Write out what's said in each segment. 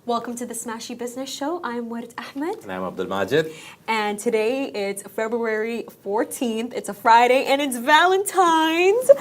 Welcome to the Smashy Business Show. I'm Warid Ahmed. And I'm Abdul Majid. And today it's February 14th. It's a Friday and it's Valentine's.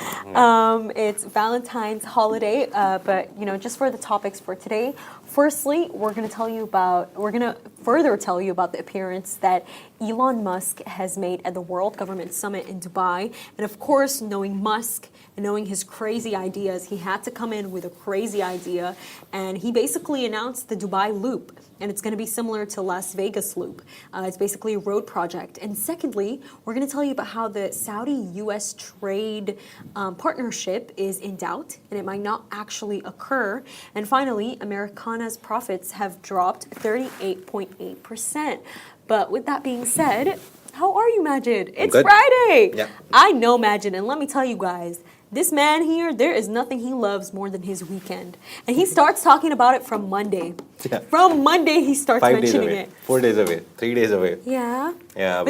It's Valentine's holiday. But just for the topics for today, firstly, we're going to further tell you about the appearance that Elon Musk has made at the World Government Summit in Dubai. And of course, knowing Musk and knowing his crazy ideas, he had to come in with a crazy idea. And he basically announced the Dubai Loop. And it's going to be similar to Las Vegas Loop. It's basically a road project. And secondly, we're going to tell you about how the Saudi-US trade partnership is in doubt and it might not actually occur. And finally, Americana's profits have dropped 38.8%. But with that being said, how are you, Majid? It's Friday. Yeah. I know Majid, and let me tell you guys, this man here, there is nothing he loves more than his weekend. And he starts talking about it from Monday. Yeah. From Monday, he starts 5 days mentioning away, it. 4 days away, 3 days away. Yeah. Yeah,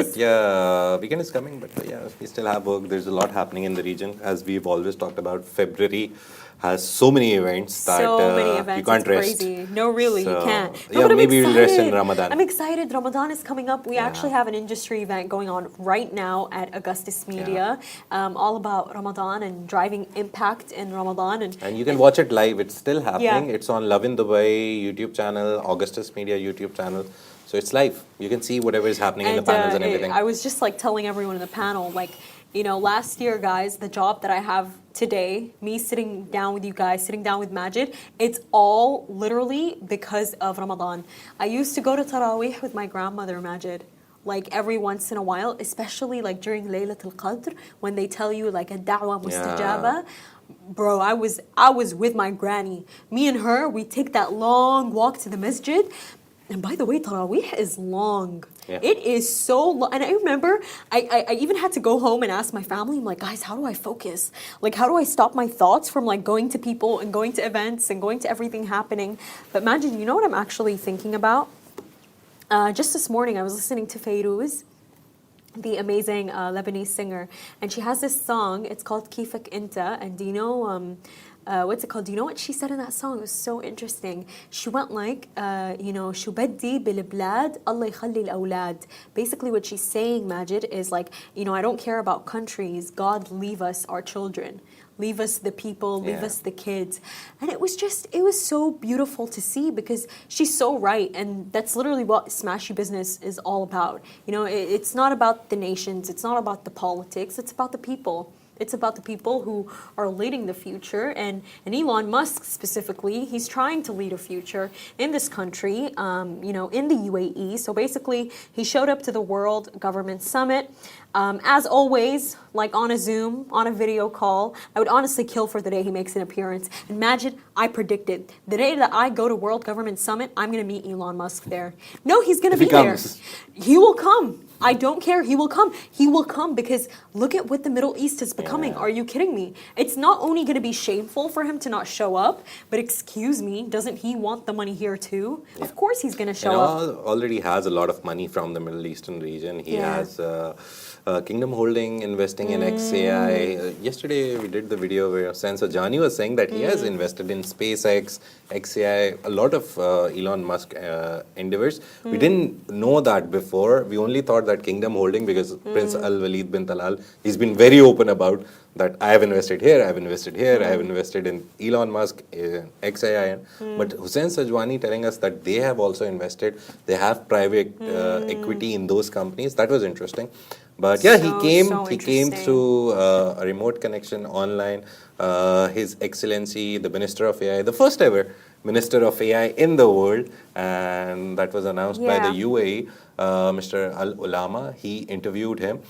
weekend is coming, but we still have work. There's a lot happening in the region. As we've always talked about, February has so many events that you can't rest. Crazy. No, really, you can't. No, Yeah, but maybe we'll rest in Ramadan. I'm excited. Ramadan is coming up. We actually have an industry event going on right now at Augustus Media, all about Ramadan and driving impact in Ramadan. And you can watch it live. It's still happening. Yeah. It's on Love in Dubai YouTube channel, Augustus Media YouTube channel. So it's live. You can see whatever is happening in the panels and everything. I was just telling everyone in the panel, last year, guys, the job that I have today, me sitting down with you guys, sitting down with Majid, it's all literally because of Ramadan. I used to go to Taraweeh with my grandmother, Majid, every once in a while, especially during Laylatul Qadr, when they tell you a da'wah mustajaba. Bro, I was with my granny. Me and her, we take that long walk to the masjid. And by the way, Taraweeh is long. Yeah. It is so long. And I remember I even had to go home and ask my family, I'm like, guys, how do I focus? How do I stop my thoughts from going to people and going to events and going to everything happening? But imagine, you know what I'm actually thinking about? Just this morning, I was listening to Fayrouz, the amazing Lebanese singer. And she has this song, it's called Kifak Inta. And do you know... what's it called? Do you know what she said in that song? It was so interesting. She went شو بدي بالبلاد الله يخلي الأولاد. Basically what she's saying, Majid, is I don't care about countries. God, leave us our children. Leave us the people, leave us the kids. And it was so beautiful to see because she's so right. And that's literally what Smashy Business is all about. It's not about the nations. It's not about the politics. It's about the people. It's about the people who are leading the future. And Elon Musk specifically, he's trying to lead a future in this country, in the UAE. So basically, he showed up to the World Government Summit. As always, on a Zoom, on a video call, I would honestly kill for the day he makes an appearance. Imagine, I predicted, the day that I go to World Government Summit, I'm going to meet Elon Musk there. No, he's going to be there. He will come. I don't care. He will come. He will come because look at what the Middle East is becoming. Are you kidding me? It's not only going to be shameful for him to not show up, but excuse me, doesn't he want the money here too? Yeah. Of course he's going to show up. Already has a lot of money from the Middle Eastern region. He has Kingdom Holding investing in XAI. Yesterday we did the video where Sensor Jani was saying that he has invested in SpaceX, XAI, a lot of Elon Musk endeavors. We didn't know that before. We only thought that Kingdom Holding because Prince Al-Walid bin Talal, he's been very open about that I have invested here, I have invested here, I have invested in Elon Musk, XAI. But Hussein Sajwani telling us that they have also invested, they have private equity in those companies. That was interesting. But yeah, he came through a remote connection online. His Excellency, the Minister of AI, the first ever Minister of AI in the world, and that was announced by the UAE, Mr. Al-Ulama. He interviewed him.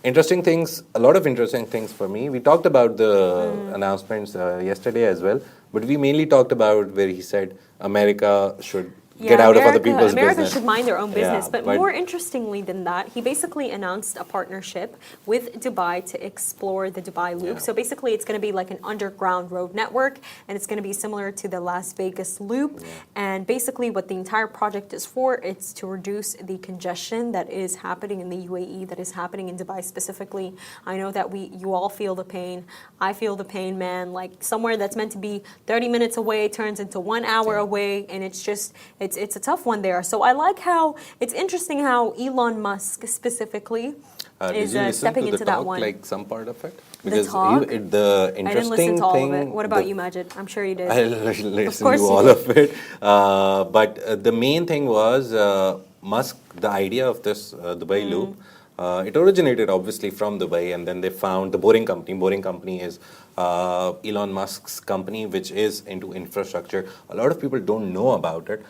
Interesting things, a lot of interesting things for me. We talked about the announcements yesterday as well, but we mainly talked about where he said America should get out of other people's America business. should mind their own business. Yeah, but more interestingly than that, he basically announced a partnership with Dubai to explore the Dubai Loop. Yeah. So basically, it's going to be like an underground road network, and it's going to be similar to the Las Vegas Loop. Yeah. And basically, what the entire project is for, it's to reduce the congestion that is happening in the UAE, that is happening in Dubai specifically. I know that you all feel the pain. I feel the pain, man. Like somewhere that's meant to be 30 minutes away turns into 1 hour away, and it's just it's a tough one there. So I like how it's interesting how Elon Musk specifically is did you listen stepping to into the that talk, one. like some part of it? The Because talk? the I didn't interesting listen to all thing. of it. What about you, Majid? I'm sure you did. I listened to course you all did. of it. But the main thing was Musk, the idea of this Dubai Loop. It originated obviously from Dubai, and then they found the Boring Company. Boring Company is Elon Musk's company, which is into infrastructure. A lot of people don't know about it.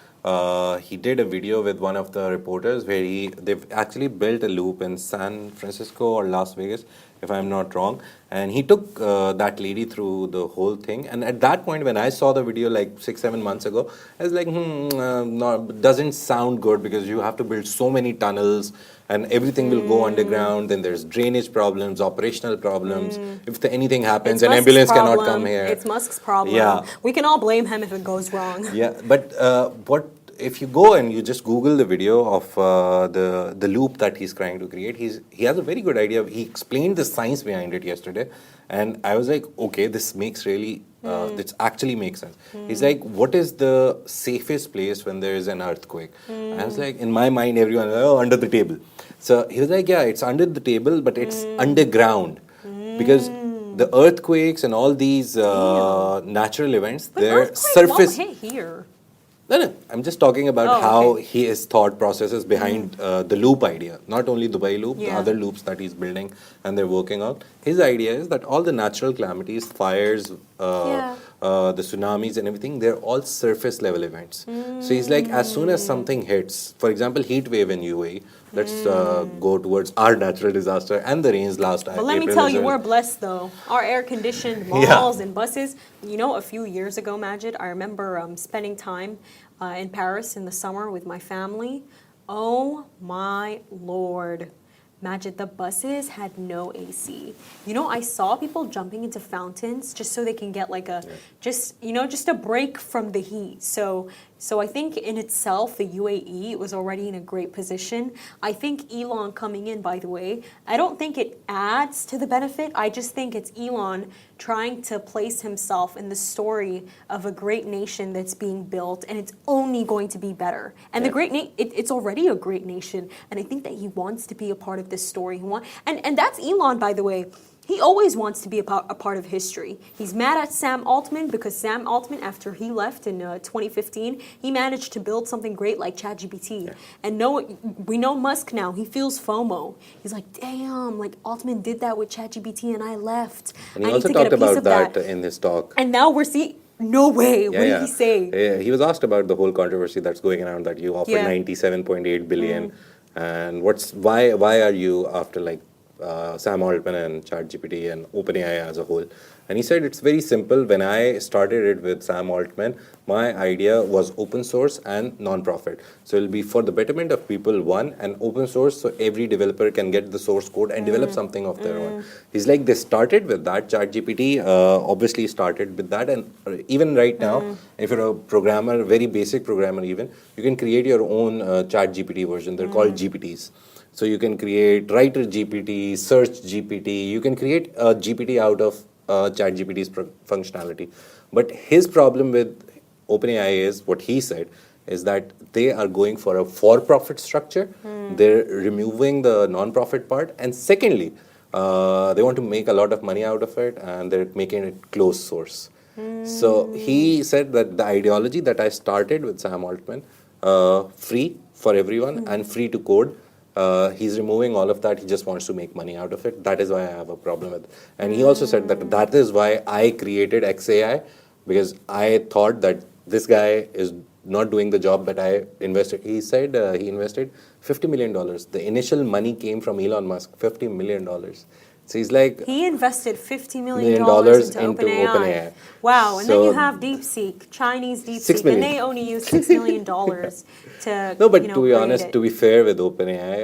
He did a video with one of the reporters where they've actually built a loop in San Francisco or Las Vegas, if I'm not wrong. And he took that lady through the whole thing. And at that point, when I saw the video like 6-7 months ago, I was like, no, doesn't sound good because you have to build so many tunnels and everything will go underground. Then there's drainage problems, operational problems. If anything happens, an ambulance cannot come here. It's Musk's problem. Yeah. We can all blame him if it goes wrong. Yeah, but what if you go and you just Google the video of the loop that he's trying to create? He has a very good idea. He explained the science behind it yesterday, and I was like, okay, this makes really this actually makes sense. He's like, what is the safest place when there is an earthquake? I was like, in my mind, everyone, under the table. So he was like, yeah, it's under the table, but it's underground because the earthquakes and all these natural events, But their earthquakes surface. won't hit here. No, I'm just talking about Oh, how okay. his thought processes behind the loop idea. Not only Dubai Loop, the Yeah. other loops that he's building and they're working on. His idea is that all the natural calamities, fires, the tsunamis and everything, they're all surface level events. So he's like, as soon as something hits, for example, heat wave in UAE, let's go towards our natural disaster and the rains last But let me April tell as you, well. we're blessed though. Our air-conditioned Yeah. malls and buses. You know, a few years ago, Majid, I remember spending time in Paris in the summer with my family. Oh my Lord. Majid, the buses had no AC. You know, I saw people jumping into fountains just so they can get like just a break from the heat. So I think in itself, the UAE was already in a great position. I think Elon coming in, by the way, I don't think it adds to the benefit. I just think it's Elon trying to place himself in the story of a great nation that's being built, and it's only going to be better. And the great it's already a great nation, and I think that he wants to be a part of this story. And that's Elon, by the way. He always wants to be a part of history. He's mad at Sam Altman because Sam Altman, after he left in 2015, he managed to build something great like ChatGPT. Yeah. And we know Musk now. He feels FOMO. He's like, damn, like Altman did that with ChatGPT and I left. And he I also need to talked get a piece about of that that in his talk. And now we're seeing... No way. What did he say? Yeah, he was asked about the whole controversy that's going around that you offered 97.8 billion, and why are you after like Sam Altman and ChatGPT and OpenAI as a whole? And he said it's very simple. When I started it with Sam Altman, my idea was open source and non-profit. So it'll be for the betterment of people, one, and open source so every developer can get the source code and develop something of their own. He's like, they started with that. ChatGPT obviously started with that. And even right now, if you're a programmer, very basic programmer even, you can create your own ChatGPT version. They're called GPTs. So you can create Writer GPT, Search GPT. You can create a GPT out of ChatGPT's functionality. But his problem with OpenAI is, what he said, is that they are going for a for-profit structure. They're removing the non-profit part. And secondly, they want to make a lot of money out of it, and they're making it closed source. So he said that the ideology that I started with Sam Altman, free for everyone and free to code, he's removing all of that. He just wants to make money out of it. That is why I have a problem with it. And he also said that is why I created XAI, because I thought that this guy is not doing the job that I invested. He said he invested $50 million. The initial money came from Elon Musk, $50 million. So he's like He invested $50 million million dollars into into OpenAI. OpenAI. Wow, and then you So have DeepSeek, Chinese 6 DeepSeek, and million. they only use $6 million to, No, but to be create honest, it. to be fair with OpenAI,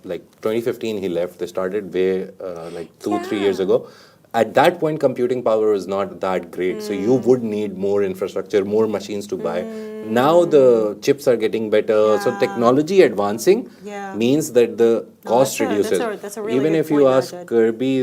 like 2015 he left. They started way like 2-3 years Yeah. ago. At that point, computing power was not that great. So you would need more infrastructure, more machines to buy. Now the chips are getting better. So Yeah. technology advancing Yeah. means that the No, cost reduces. that's a really Even good if you point, ask Majid. Kirby,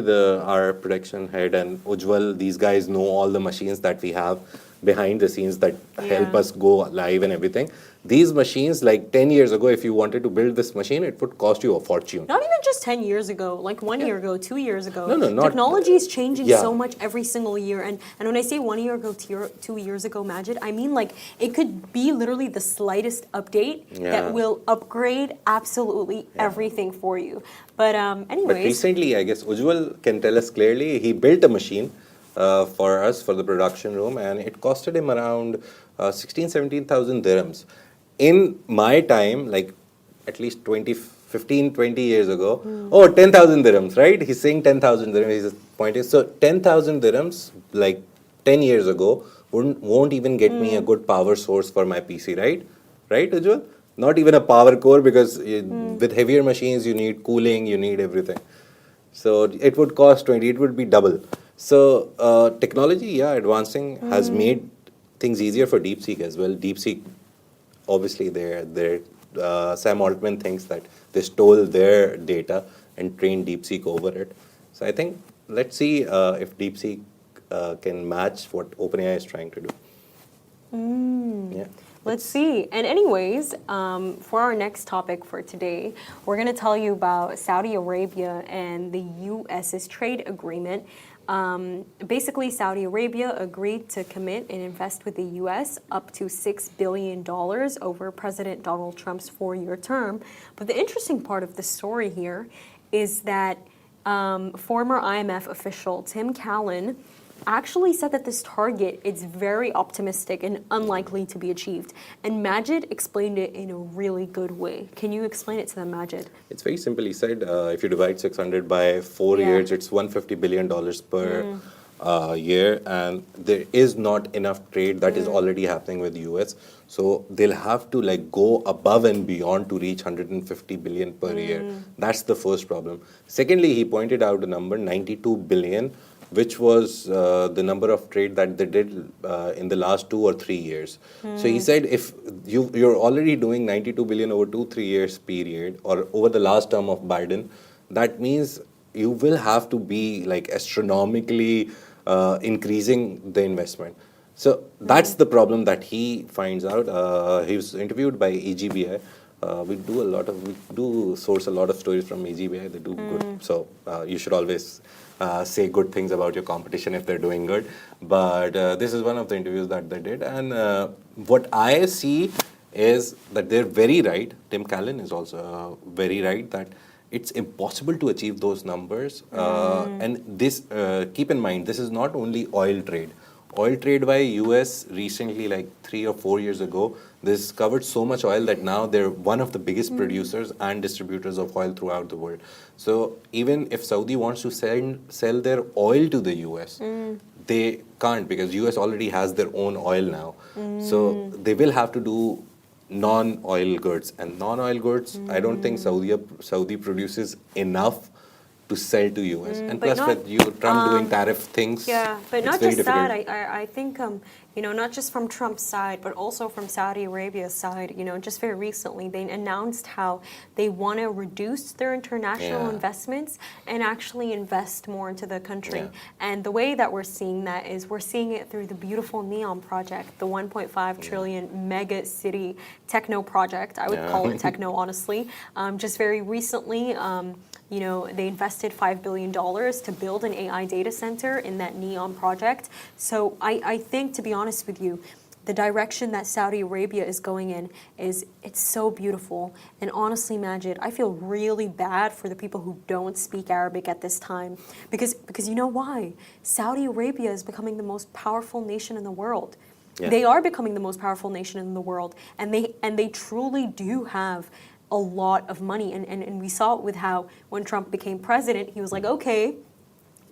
our production head, and Ujjwal, these guys know all the machines that we have behind the scenes that help Yeah. us go live and everything. These machines, like 10 years ago, if you wanted to build this machine, it would cost you a fortune. Not even just 10 years ago, like 1 year ago, 2 years ago. No, no, not. Technology is changing Yeah. so much every single year. And when I say 1 year ago, 2 years ago, Majid, I mean like it could be literally the slightest update Yeah. that will upgrade absolutely everything for you. But But anyways, recently, I guess Ujjwal can tell us clearly, he built a machine for us for the production room, and it costed him around 17,000 dirhams. In my time, like at least 20 years ago, oh, 10,000 dirhams, right? He's saying 10,000 dirhams. His point is, so 10,000 dirhams, like 10 years ago, won't even get me a good power source for my PC, right? Right, Ujjwal? Not even a power core, because with heavier machines, you need cooling, you need everything. So it would cost 20, it would be double. So technology, yeah, advancing has made things easier for DeepSeek as well. DeepSeek, obviously, Sam Altman thinks that they stole their data and trained DeepSeek over it. So I think let's see if DeepSeek can match what OpenAI is trying to do. Yeah. let's see. And anyways, for our next topic for today, we're going to tell you about Saudi Arabia and the U.S.'s trade agreement. Basically, Saudi Arabia agreed to commit and invest with the U.S. up to $6 billion over President Donald Trump's 4-year term. But the interesting part of the story here is that former IMF official Tim Callan actually said that this target is very optimistic and unlikely to be achieved. And Majid explained it in a really good way. Can you explain it to them, Majid? It's very simple. He said if you divide 600 by 4 Yeah. years, it's $150 billion per year, and there is not enough trade that is already happening with the US. So they'll have to like go above and beyond to reach 150 billion per year. That's the first problem. Secondly, he pointed out a number, 92 billion, which was the number of trade that they did in the last 2 or 3 years. So he said if you're already doing 92 billion over 2-3 years period, or over the last term of Biden, that means you will have to be like astronomically increasing the investment. So that's the problem that he finds out. He was interviewed by EGBI. We do source a lot of stories from EGBI. They do good. So you should always say good things about your competition if they're doing good. But this is one of the interviews that they did. And what I see is that they're very right. Tim Callan is also very right that it's impossible to achieve those numbers. And this, keep in mind, this is not only oil trade. Oil trade by US recently, like 3 or 4 years ago, this covered so much oil that now they're one of the biggest producers and distributors of oil throughout the world. So even if Saudi wants to sell their oil to the US, they can't, because US already has their own oil now. So they will have to do non-oil goods. And non-oil goods, I don't think Saudi produces enough to sell to US. And but plus, not- with Trump doing tariff things, Yeah, but it's not very just difficult. that. I think, not just from Trump's side, but also from Saudi Arabia's side. Just very recently, they announced how they want to reduce their international Yeah. investments and actually invest more into the country. Yeah. And the way that we're seeing that is we're seeing it through the beautiful NEOM project, the 1.5 trillion mega city techno project. I would Yeah. call it techno, honestly. Just very recently, they invested $5 billion to build an AI data center in that NEOM project. So I think, to be honest with you, the direction that Saudi Arabia is going in it's so beautiful. And honestly, Majid, I feel really bad for the people who don't speak Arabic at this time. Because you know why? Saudi Arabia is becoming the most powerful nation in the world. Yeah. They are becoming the most powerful nation in the world. And they truly do have a lot of money. And we saw it with how when Trump became president, he was like, okay,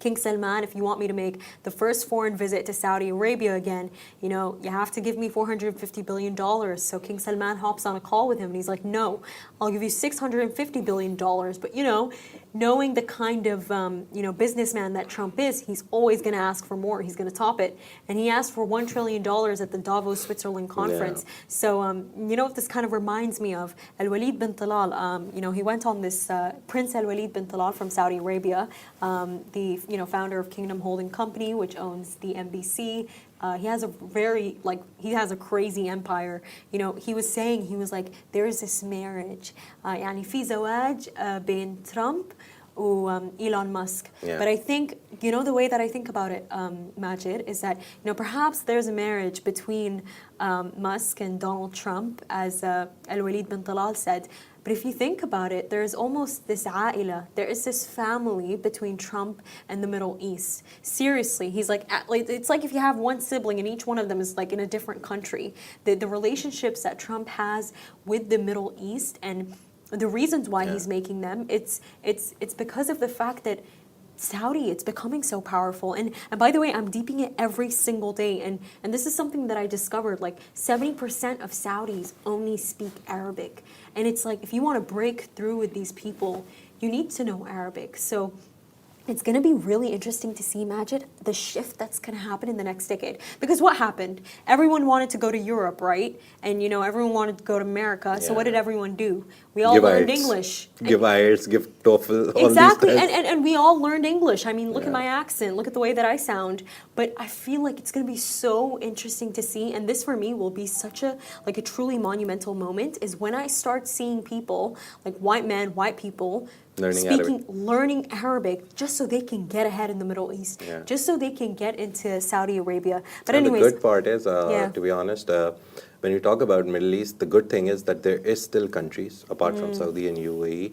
King Salman, if you want me to make the first foreign visit to Saudi Arabia again, you know, you have to give me $450 billion. So King Salman hops on a call with him and he's like, no, I'll give you $650 billion. But, you know, knowing the kind of, you know, businessman that Trump is, he's always going to ask for more. He's going to top it. And he asked for $1 trillion at the Davos, Switzerland conference. Yeah. So, you know what this kind of reminds me of? Al-Walid bin Talal, you know, he went on this, Prince Al-Walid bin Talal from Saudi Arabia, the, you know, founder of Kingdom Holding Company, which owns the NBC. He has a very, like, he has a crazy empire. You know, he was saying, he was like, there is this marriage. يعني في زواج بين ترامب Elon Musk. Yeah. But I think, you know, the way that I think about it, Majid, is that, you know, perhaps there's a marriage between Musk and Donald Trump, as Al-Walid bin Talal said. But if you think about it, there's almost this a'ila, there is this family between Trump and the Middle East. Seriously, he's like, it's like if you have one sibling and each one of them is like in a different country. The relationships that Trump has with the Middle East and the reasons why he's making them, it's because of the fact that Saudi, it's becoming so powerful. And by the way, I'm deeping it every single day. And this is something that I discovered, like 70% of Saudis only speak Arabic. And it's like, if you want to break through with these people, you need to know Arabic. So it's going to be really interesting to see, Majid, the shift that's going to happen in the next decade. Because what happened? Everyone wanted to go to Europe, right? And, you know, everyone wanted to go to America. So what did everyone do? We all learned English. Give IELTS, give TOEFL, all exactly. these tests. And we all learned English. I mean, look at my accent. Look at the way that I sound. But I feel like it's going to be so interesting to see. And this, for me, will be such a, like a truly monumental moment, is when I start seeing people, like white men, white people, learning Arabic just so they can get ahead in the Middle East, just so they can get into Saudi Arabia. But anyways, the good part is, to be honest, when you talk about Middle East, the good thing is that there is still countries apart from Saudi and UAE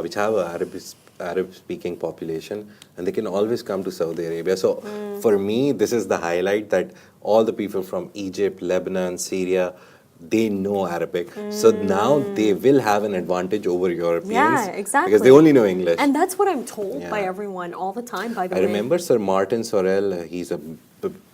which have an Arab-speaking population, and they can always come to Saudi Arabia. So for me, this is the highlight, that all the people from Egypt, Lebanon, Syria, they know Arabic. So now they will have an advantage over Europeans. Yeah, exactly. Because they only know English. And that's what I'm told by everyone all the time, by the way. I remember Sir Martin Sorrell, he's a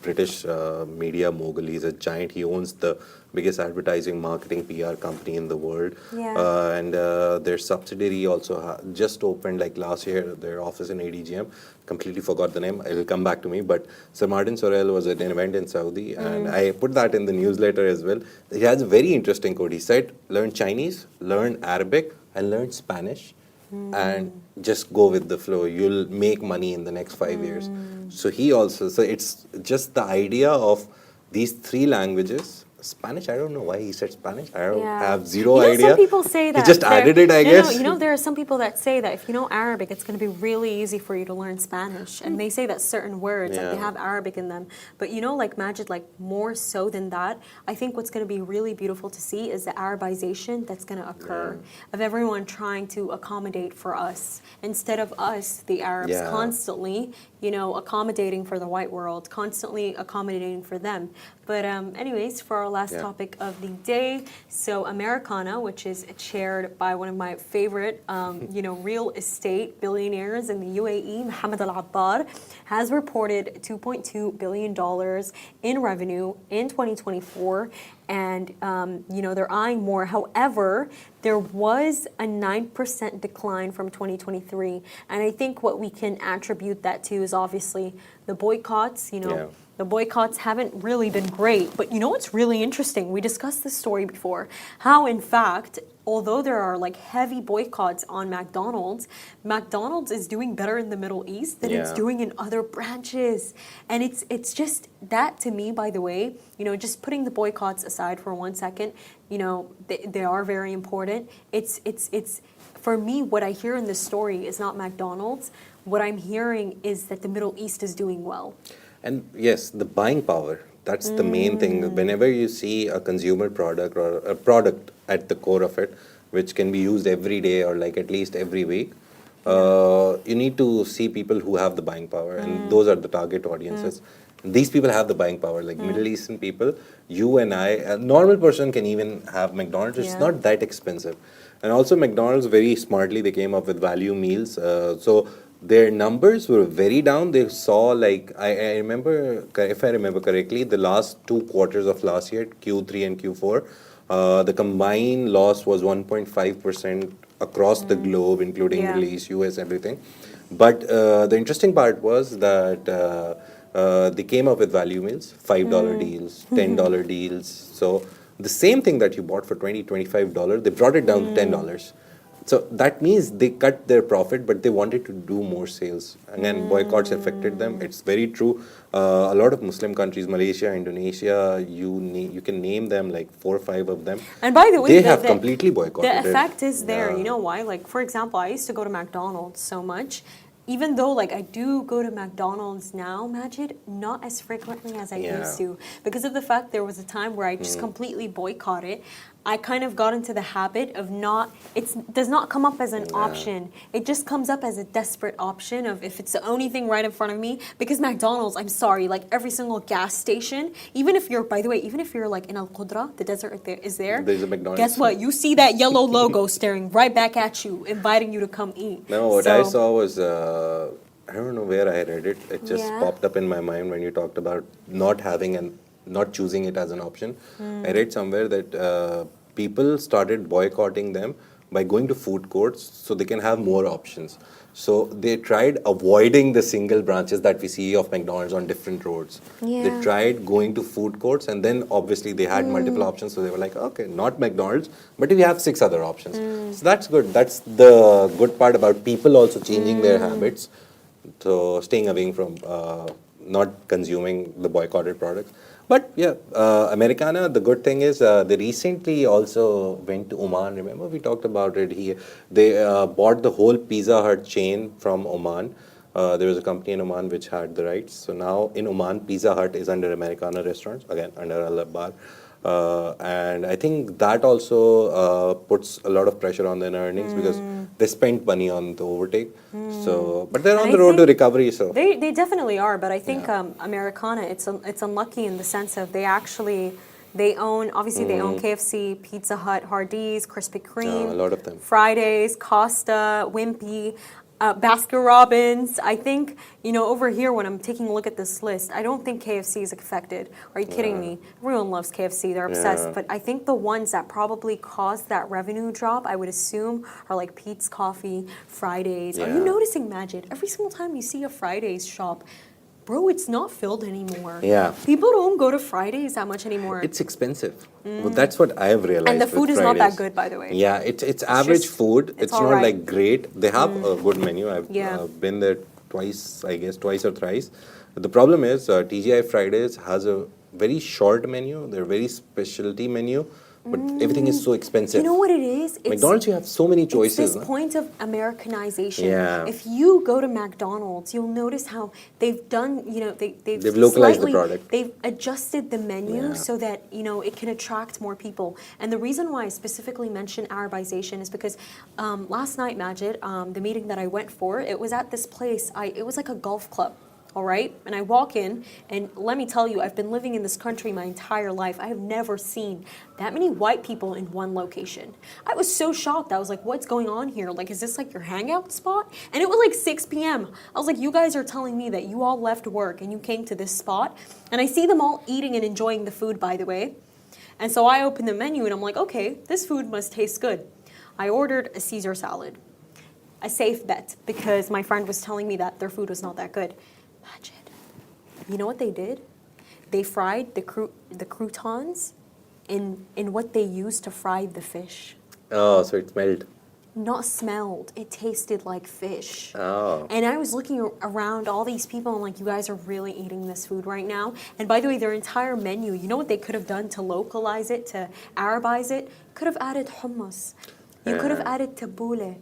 British media mogul. He's a giant. He owns the biggest advertising, marketing, PR company in the world. Yeah. And their subsidiary also just opened like last year, their office in ADGM. Completely forgot the name. It'll come back to me. But Sir Martin Sorrell was at an event in Saudi, and I put that in the newsletter as well. He has a very interesting quote. He said, learn Chinese, learn Arabic, and learn Spanish, and just go with the flow. You'll make money in the next 5 years. So it's just the idea of these three languages. Spanish, I don't know why he said Spanish. I don't have zero idea. Some people say that. He just added it, I guess. No, you know, there are some people that say that if you know Arabic, it's going to be really easy for you to learn Spanish. And they say that certain words, like they have Arabic in them. But you know, like Majid, like more so than that, I think what's going to be really beautiful to see is the Arabization that's going to occur of everyone trying to accommodate for us. Instead of us, the Arabs, constantly, you know, accommodating for the white world, constantly accommodating for them. But anyways, for our last topic of the day, so Americana, which is chaired by one of my favorite, you know, real estate billionaires in the UAE, Mohammed Al-Abbar, has reported $2.2 billion in revenue in 2024. And, you know, they're eyeing more. However, there was a 9% decline from 2023. And I think what we can attribute that to is obviously the boycotts, you know. The boycotts haven't really been great. But you know what's really interesting? We discussed this story before. How, in fact, although there are like heavy boycotts on McDonald's, McDonald's is doing better in the Middle East than it's doing in other branches. And it's just that, to me, by the way, you know, just putting the boycotts aside for 1 second, you know, they are very important. It's for me, what I hear in this story is not McDonald's. What I'm hearing is that the Middle East is doing well. And yes, the buying power, that's the main thing. Whenever you see a consumer product or a product at the core of it, which can be used every day or like at least every week, you need to see people who have the buying power. And those are the target audiences. These people have the buying power, like Middle Eastern people. You and I, a normal person can even have McDonald's. It's not that expensive. And also McDonald's, very smartly, they came up with value meals. So their numbers were very down. They saw like I remember, if I remember correctly, the last 2 quarters of last year, Q3 and Q4, the combined loss was 1.5% across the globe, including Yeah. Middle East, US, everything. But the interesting part was that they came up with value meals, $5 deals, $10 deals. So the same thing that you bought for $20, $25, they brought it down to $10. So that means they cut their profit, but they wanted to do more sales. Again, boycotts affected them. It's very true. A lot of Muslim countries, Malaysia, Indonesia, you can name them like 4 or 5 of them. And by the way, They have completely boycotted the it. effect is there. Yeah. You know why? Like, for example, I used to go to McDonald's so much. Even though, like, I do go to McDonald's now, Majid, not as frequently as I used to. Because of the fact there was a time where I just completely boycotted. I kind of got into the habit of does not come up as an option. It just comes up as a desperate option of if it's the only thing right in front of me. Because McDonald's, I'm sorry, like every single gas station, even if you're, by the way, even if you're like in Al Qudra, the desert is there. There's a McDonald's. Guess what? You see that yellow logo staring right back at you, inviting you to come eat. No, what I saw was, I don't know where I read it. It just popped up in my mind when you talked about not choosing it as an option. I read somewhere that people started boycotting them by going to food courts so they can have more options. So they tried avoiding the single branches that we see of McDonald's on different roads. Yeah. They tried going to food courts, and then obviously they had multiple options. So they were like, okay, not McDonald's, but we have 6 other options. So that's good. That's the good part about people also changing their habits. So staying away from not consuming the boycotted products. But yeah, Americana, the good thing is they recently also went to Oman. Remember we talked about it. They bought the whole Pizza Hut chain from Oman. There was a company in Oman which had the rights. So now in Oman, Pizza Hut is under Americana restaurants, again under Al-Abbar. And I think that also puts a lot of pressure on their earnings because they spent money on the overtake. So, but they're on the road to recovery. So they definitely are. But I think Americana, it's unlucky in the sense of they own KFC, Pizza Hut, Hardee's, Krispy Kreme, a lot of them. Fridays, Costa, Wimpy. Baskin Robbins. I think, over here when I'm taking a look at this list, I don't think KFC is affected. Are you kidding me? Everyone loves KFC. They're obsessed. But I think the ones that probably caused that revenue drop, I would assume, are like Pete's Coffee, Fridays. Are you noticing, Majid? Every single time you see a Fridays shop, bro, it's not filled anymore. Yeah. People don't go to Fridays that much anymore. It's expensive. Well, that's what I have realized. And the food is not that good, by the way. Yeah, it's average food. It's not right. like great. They have a good menu. I've been there twice or thrice. But the problem is TGI Fridays has a very short menu. They're very specialty menu. But everything is so expensive. You know what it is? McDonald's, you have so many choices. It's this point of Americanization. Yeah. If you go to McDonald's, you'll notice how they've done, they've localized the product. They've adjusted the menu so that, it can attract more people. And the reason why I specifically mention Arabization is because last night, Majid, the meeting that I went for, it was at this place. It was like a golf club. All right? And I walk in, and let me tell you, I've been living in this country my entire life. I have never seen that many white people in one location. I was so shocked. I was like, what's going on here? Like, is this like your hangout spot? And it was like 6 p.m. I was like, you guys are telling me that you all left work and you came to this spot? And I see them all eating and enjoying the food, by the way. And so I open the menu, and I'm like, okay, this food must taste good. I ordered a Caesar salad. A safe bet, because my friend was telling me that their food was not that good. Majid, you know what they did? They fried the croutons in what they used to fry the fish. Oh, so it smelled. Not smelled. It tasted like fish. Oh. And I was looking around all these people, and like, you guys are really eating this food right now. And by the way, their entire menu, you know what they could have done to localize it, to Arabize it? Could have added hummus. You could have added tabbouleh.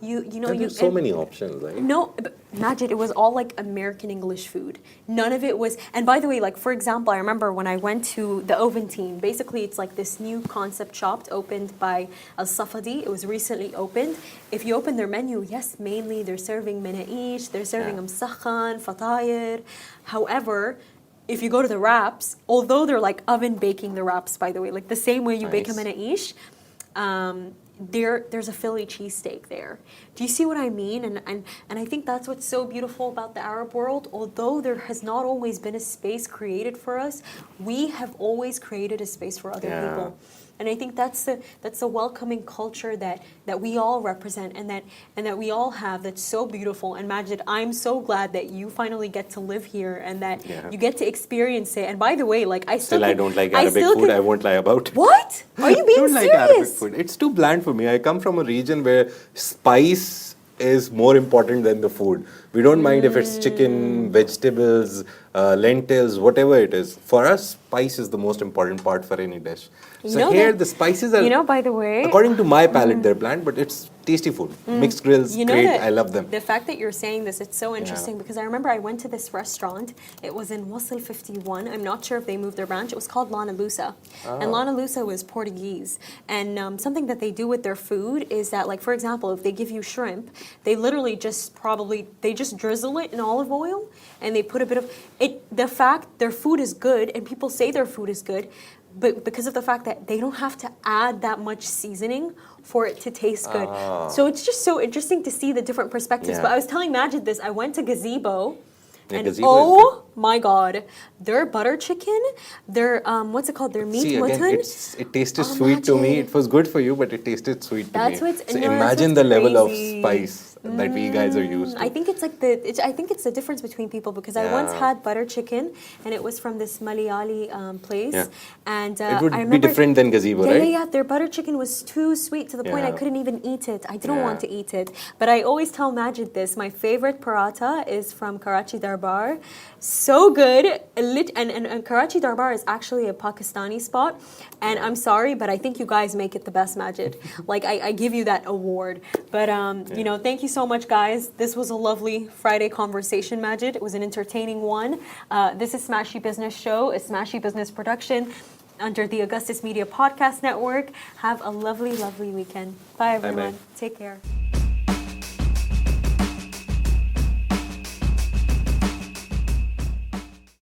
There's so many options, right? No, but Majid, it was all like American English food. None of it was. And by the way, like for example, I remember when I went to the Ovaltine. Basically, it's like this new concept shop opened by Al Safadi. It was recently opened. If you open their menu, yes, mainly they're serving menaish, they're serving msakhan, fatayir. However, if you go to the wraps, although they're like oven baking the wraps, by the way, like the same way you bake a menaish, there's a Philly cheesesteak there. Do you see what I mean? And I think that's what's so beautiful about the Arab world. Although there has not always been a space created for us, we have always created a space for other people. And I think that's the welcoming culture that we all represent and that we all have, that's so beautiful. And Majid, I'm so glad that you finally get to live here and that you get to experience it. And by the way, like I don't like Arabic food. I won't lie about it. What? Are you being don't serious? Like Arabic food. It's too bland for me. I come from a region where spice is more important than the food. We don't mind if it's chicken, vegetables, lentils, whatever it is. For us, spice is the most important part for any dish. So here, the spices are, by the way, according to my palate, they're bland, but it's tasty food. Mixed grills, great. I love them. The fact that you're saying this, it's so interesting because I remember I went to this restaurant. It was in Wasl 51. I'm not sure if they moved their branch. It was called Lana Lusa. And Lana Lusa was Portuguese. And something that they do with their food is that, like, for example, if they give you shrimp, they literally just drizzle it in olive oil and they put a bit of it. The fact their food is good and people say their food is good, but because of the fact that they don't have to add that much seasoning for it to taste good. So it's just so interesting to see the different perspectives. But I was telling Majid this, I went to Gazebo, and oh my God, their butter chicken, their, what's it called, their meat mutton. It tasted sweet to me. It was good for you, but it tasted sweet to me. So imagine the level of spice that we guys are used to. I think it's like I think it's the difference between people because I once had butter chicken and it was from this Malayali place, and it would be different than Gazebo, right? Yeah, their butter chicken was too sweet to the point I couldn't even eat it. I didn't want to eat it, but I always tell Majid this. My favorite paratha is from Karachi Darbar. So good, and Karachi Darbar is actually a Pakistani spot, and I'm sorry, but I think you guys make it the best, Majid. Like I give you that award. But thank you so much, guys. This was a lovely Friday conversation, Majid. It was an entertaining one. This is Smashy Business Show, a Smashy Business production under the Augustus Media Podcast Network. Have a lovely, lovely weekend. Bye, everyone. Take care.